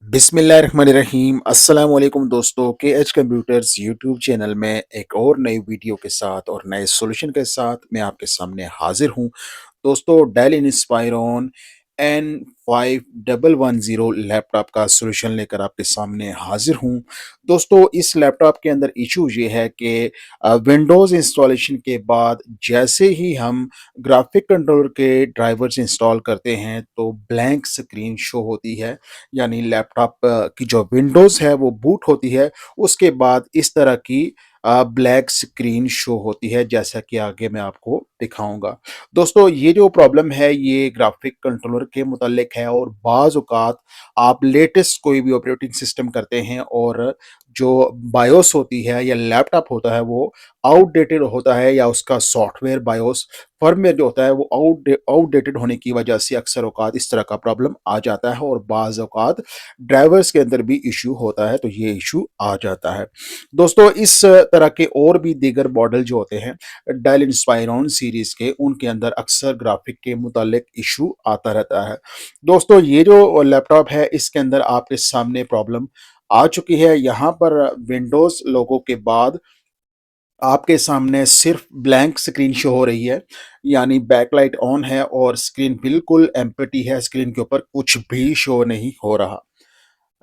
बिस्मिल्लाहिर्रहमानिर्रहीम अस्सलाम वालेकुम दोस्तों के एच कंप्यूटर्स यूट्यूब चैनल में एक और नई वीडियो के साथ और नए सॉल्यूशन के साथ मैं आपके सामने हाजिर हूँ। दोस्तों डेल इंस्पायरॉन N5110 लैपटॉप का सॉल्यूशन लेकर आपके सामने हाजिर हूँ। दोस्तों इस लैपटॉप के अंदर इशू ये है कि विंडोज़ इंस्टॉलेशन के बाद जैसे ही हम ग्राफिक कंट्रोलर के ड्राइवर्स इंस्टॉल करते हैं तो ब्लैंक स्क्रीन शो होती है। यानी लैपटॉप की जो विंडोज़ है वो बूट होती है, उसके बाद इस तरह की ब्लैक स्क्रीन शो होती है जैसा कि आगे मैं आपको दिखाऊँगा। दोस्तों ये जो प्रॉब्लम है ये ग्राफिक कंट्रोलर के मुतल्लिक है और बाज़ औक़ात आप लेटेस्ट कोई भी ऑपरेटिंग सिस्टम करते हैं और जो बायोस होती है या लैपटॉप होता है वो आउटडेटेड होता है या उसका सॉफ्टवेयर बायोस फर्मवेयर जो होता है वो आउटडेटेड होने की वजह से अक्सर औक़ात इस तरह का प्रॉब्लम आ जाता है और बाज़ औक़ात ड्राइवर्स के अंदर भी इश्यू होता है, तो ये इश्यू आ जाता है। दोस्तों इस तरह के और भी दीगर मॉडल जो होते हैं डेल इंस्पायरॉन सीरीज़ के, उनके अंदर अक्सर ग्राफिक के मुतालिक इश्यू आता रहता है। दोस्तों ये जो लैपटॉप है इसके अंदर आपके सामने प्रॉब्लम आ चुकी है। यहाँ पर विंडोज़ लोगो के बाद आपके सामने सिर्फ ब्लैंक स्क्रीन शो हो रही है, यानी बैकलाइट ऑन है और स्क्रीन बिल्कुल एम्प्टी है, स्क्रीन के ऊपर कुछ भी शो नहीं हो रहा।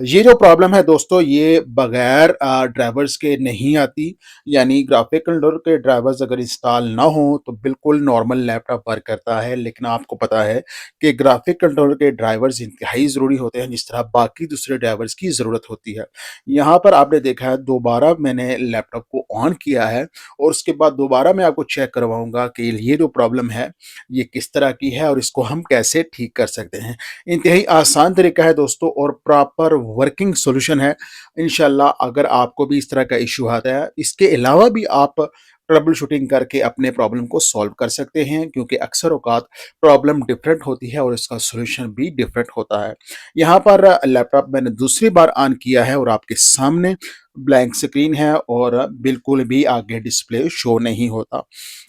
ये जो प्रॉब्लम है दोस्तों ये बगैर ड्राइवर्स के नहीं आती, यानी ग्राफिक कंट्रोलर के ड्राइवर्स अगर इंस्टॉल ना हो तो बिल्कुल नॉर्मल लैपटॉप वर्क करता है, लेकिन आपको पता है कि ग्राफिक कंट्रोलर के ड्राइवर्स इंतहाई ज़रूरी होते हैं जिस तरह बाकी दूसरे ड्राइवर्स की ज़रूरत होती है। यहाँ पर आपने देखा है दोबारा मैंने लैपटॉप को ऑन किया है और उसके बाद दोबारा मैं आपको चेक करवाऊँगा कि ये जो प्रॉब्लम है ये किस तरह की है और इसको हम कैसे ठीक कर सकते हैं। इंतहाई आसान तरीका है दोस्तों और प्रॉपर वर्किंग सॉल्यूशन है। इंशाल्लाह अगर आपको भी इस तरह का इश्यू आता है, इसके अलावा भी आप ट्रबल शूटिंग करके अपने प्रॉब्लम को सॉल्व कर सकते हैं क्योंकि अक्सर औक़ात प्रॉब्लम डिफरेंट होती है और इसका सॉल्यूशन भी डिफरेंट होता है। यहाँ पर लैपटॉप मैंने दूसरी बार ऑन किया है और आपके सामने ब्लैंक स्क्रीन है और बिल्कुल भी आगे डिस्प्ले शो नहीं होता।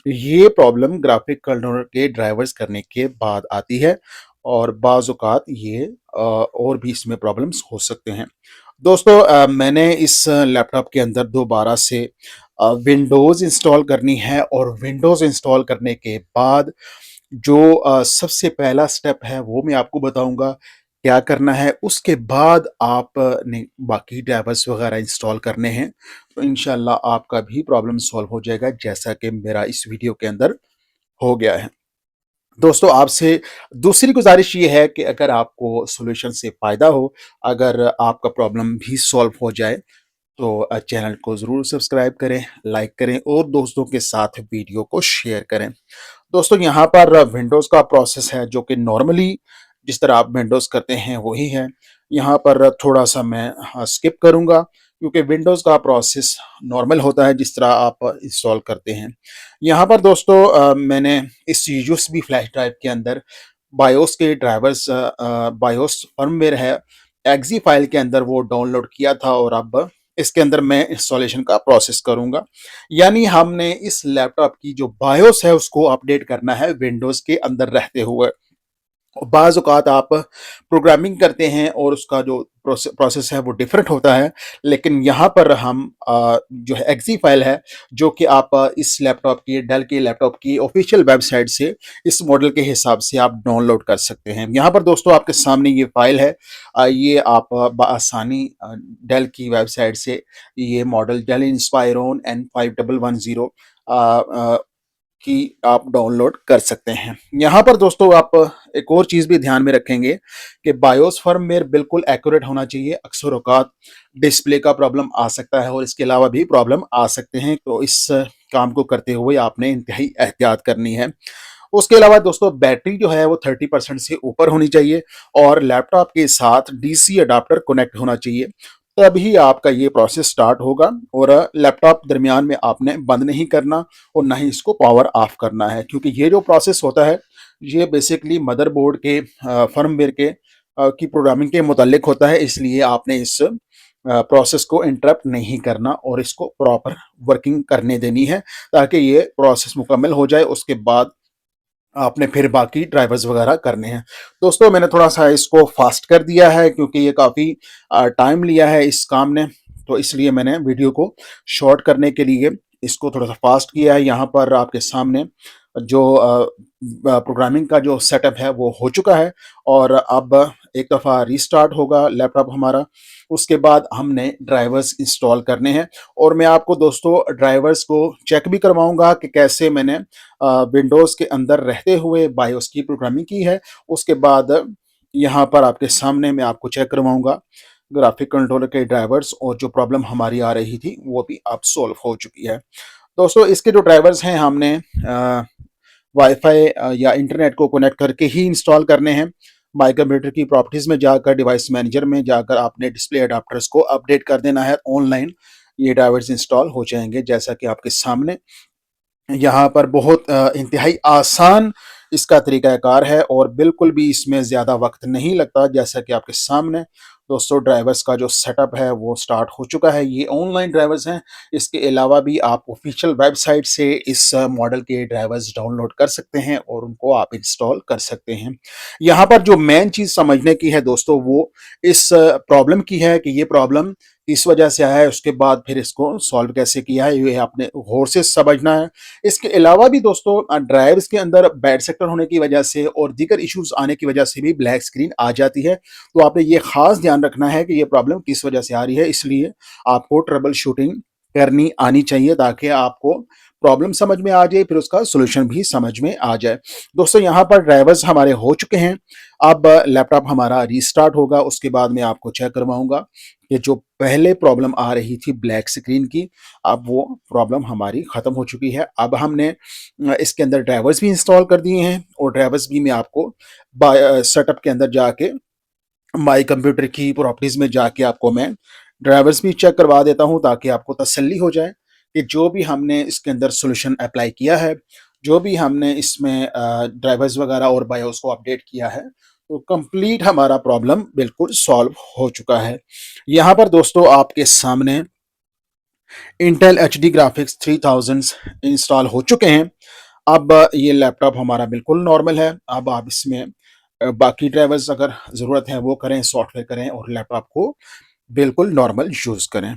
ये प्रॉब्लम ग्राफिक कंट्रोलर के ड्राइवर्स करने के बाद आती है और बाज़ औक़ात ये और भी इसमें प्रॉब्लम्स हो सकते हैं। दोस्तों मैंने इस लैपटॉप के अंदर दोबारा से विंडोज़ इंस्टॉल करनी है और विंडोज़ इंस्टॉल करने के बाद जो सबसे पहला स्टेप है वो मैं आपको बताऊँगा क्या करना है। उसके बाद आप ने बाकी ड्राइवर्स वग़ैरह इंस्टॉल करने हैं, तो इंशाल्लाह आपका भी प्रॉब्लम सॉल्व हो जाएगा जैसा कि मेरा इस वीडियो के अंदर हो गया है। दोस्तों आपसे दूसरी गुज़ारिश ये है कि अगर आपको सॉल्यूशन से फ़ायदा हो, अगर आपका प्रॉब्लम भी सॉल्व हो जाए, तो चैनल को ज़रूर सब्सक्राइब करें, लाइक करें और दोस्तों के साथ वीडियो को शेयर करें। दोस्तों यहाँ पर विंडोज़ का प्रोसेस है जो कि नॉर्मली जिस तरह आप विंडोज़ करते हैं वही है। यहाँ पर थोड़ा-सा मैं स्किप करूँगा क्योंकि विंडोज़ का प्रोसेस नॉर्मल होता है जिस तरह आप इंस्टॉल करते हैं। यहाँ पर दोस्तों मैंने इस यूएसबी फ्लैश ड्राइव के अंदर बायोस के ड्राइवर्स बायोस फर्मवेयर है, एक्सी फाइल के अंदर वो डाउनलोड किया था और अब इसके अंदर मैं इंस्टॉलेशन का प्रोसेस करूँगा। यानी हमने इस लैपटॉप की जो बायोस है उसको अपडेट करना है विंडोज़ के अंदर रहते हुए। बाज़ औक़ात आप प्रोग्रामिंग करते हैं और उसका जो प्रोसेस है वो डिफरेंट होता है, लेकिन यहाँ पर हम जो है एक्सी फाइल है जो कि आप इस लैपटॉप की डेल के लैपटॉप की ऑफ़िशियल वेबसाइट से इस मॉडल के हिसाब से आप डाउनलोड कर सकते हैं। यहाँ पर दोस्तों आपके सामने ये फ़ाइल है, ये आप बआसानी डेल की वेबसाइट से ये मॉडल डेल इंस्पायरॉन N5110 अ अ, की आप डाउनलोड कर सकते हैं। यहाँ पर दोस्तों आप एक और चीज़ भी ध्यान में रखेंगे कि बायोस फर्मवेयर बिल्कुल एक्यूरेट होना चाहिए। अक्सर औक़ात डिस्प्ले का प्रॉब्लम आ सकता है और इसके अलावा भी प्रॉब्लम आ सकते हैं, तो इस काम को करते हुए आपने इंतहाई एहतियात करनी है। उसके अलावा दोस्तों बैटरी जो है वो 30% से ऊपर होनी चाहिए और लैपटॉप के साथ डीसी अडैप्टर कनेक्ट होना चाहिए, तभी आपका ये प्रोसेस स्टार्ट होगा और लैपटॉप दरमियान में आपने बंद नहीं करना और ना ही इसको पावर ऑफ करना है क्योंकि ये जो प्रोसेस होता है ये बेसिकली मदरबोर्ड के फर्मवेयर के की प्रोग्रामिंग के मुतालिक होता है, इसलिए आपने इस प्रोसेस को इंटरप्ट नहीं करना और इसको प्रॉपर वर्किंग करने देनी है ताकि ये प्रोसेस मुकम्मल हो जाए। उसके बाद आपने फिर बाकी ड्राइवर्स वगैरह करने हैं। दोस्तों मैंने थोड़ा-सा इसको फ़ास्ट कर दिया है क्योंकि ये काफ़ी टाइम लिया है इस काम ने, तो इसलिए मैंने वीडियो को शॉर्ट करने के लिए इसको थोड़ा-सा फ़ास्ट किया है। यहाँ पर आपके सामने जो प्रोग्रामिंग का जो सेटअप है वो हो चुका है और अब एक दफ़ा रीस्टार्ट होगा लैपटॉप हमारा, उसके बाद हमने ड्राइवर्स इंस्टॉल करने हैं और मैं आपको दोस्तों ड्राइवर्स को चेक भी करवाऊँगा कि कैसे मैंने विंडोज़ के अंदर रहते हुए बायोस की प्रोग्रामिंग की है। उसके बाद यहाँ पर आपके सामने मैं आपको चेक करवाऊँगा ग्राफिक कंट्रोलर के ड्राइवर्स और जो प्रॉब्लम हमारी आ रही थी वो भी अब सॉल्व हो चुकी है। दोस्तों इसके जो ड्राइवर्स हैं हमने वाईफ़ाई या इंटरनेट को कनेक्ट करके ही इंस्टॉल करने हैं। माई कंप्यूटर की प्रॉपर्टीज़ में जाकर डिवाइस मैनेजर में जाकर आपने डिस्प्ले एडाप्टर्स को अपडेट कर देना है ऑनलाइन, ये ड्राइवर्स इंस्टॉल हो जाएँगे जैसा कि आपके सामने यहाँ पर बहुत इंतहाई आसान इसका तरीक़ाकार है और बिल्कुल भी इसमें ज़्यादा वक़्त नहीं लगता। जैसा कि आपके सामने दोस्तों ड्राइवर्स का जो सेटअप है वो स्टार्ट हो चुका है। ये ऑनलाइन ड्राइवर्स हैं। इसके अलावा भी आप ऑफ़िशियल वेबसाइट से इस मॉडल के ड्राइवर्स डाउनलोड कर सकते हैं और उनको आप इंस्टॉल कर सकते हैं। यहाँ पर जो मेन चीज़ समझने की है दोस्तों वो इस प्रॉब्लम की है कि ये प्रॉब्लम किस वजह से आया है, उसके बाद फिर इसको सॉल्व कैसे किया है, ये आपने गौर से समझना है। इसके अलावा भी दोस्तों ड्राइव्स के अंदर बैड सेक्टर होने की वजह से और दीगर इश्यूज आने की वजह से भी ब्लैक स्क्रीन आ जाती है। तो आपने ये खास ध्यान रखना है कि ये प्रॉब्लम किस वजह से आ रही है, इसलिए आपको ट्रबल शूटिंग करनी आनी चाहिए ताकि आपको प्रॉब्लम समझ में आ जाए, फिर उसका सॉल्यूशन भी समझ में आ जाए। दोस्तों यहाँ पर ड्राइवर्स हमारे हो चुके हैं। अब लैपटॉप हमारा रीस्टार्ट होगा, उसके बाद मैं आपको चेक करवाऊंगा कि जो पहले प्रॉब्लम आ रही थी ब्लैक स्क्रीन की, अब वो प्रॉब्लम हमारी ख़त्म हो चुकी है। अब हमने इसके अंदर ड्राइवर्स भी इंस्टॉल कर दिए हैं और ड्राइवर्स भी मैं आपको सेटअप के अंदर जाके माई कंप्यूटर की प्रॉपर्टीज़ में जाके आपको मैं ड्राइवर्स भी चेक करवा देता हूँ ताकि आपको तसल्ली हो जाए कि जो भी हमने इसके अंदर सॉल्यूशन अप्लाई किया है, जो भी हमने इसमें ड्राइवर्स वगैरह और बायोस को अपडेट किया है, तो कंप्लीट हमारा प्रॉब्लम बिल्कुल सॉल्व हो चुका है। यहाँ पर दोस्तों आपके सामने इंटेल एचडी ग्राफिक्स 3000 इंस्टॉल हो चुके हैं। अब ये लैपटॉप हमारा बिल्कुल नॉर्मल है। अब आप इसमें बाकी ड्राइवर्स अगर ज़रूरत है वो करें, सॉफ्टवेयर करें और लैपटॉप को बिल्कुल नॉर्मल यूज़ करें।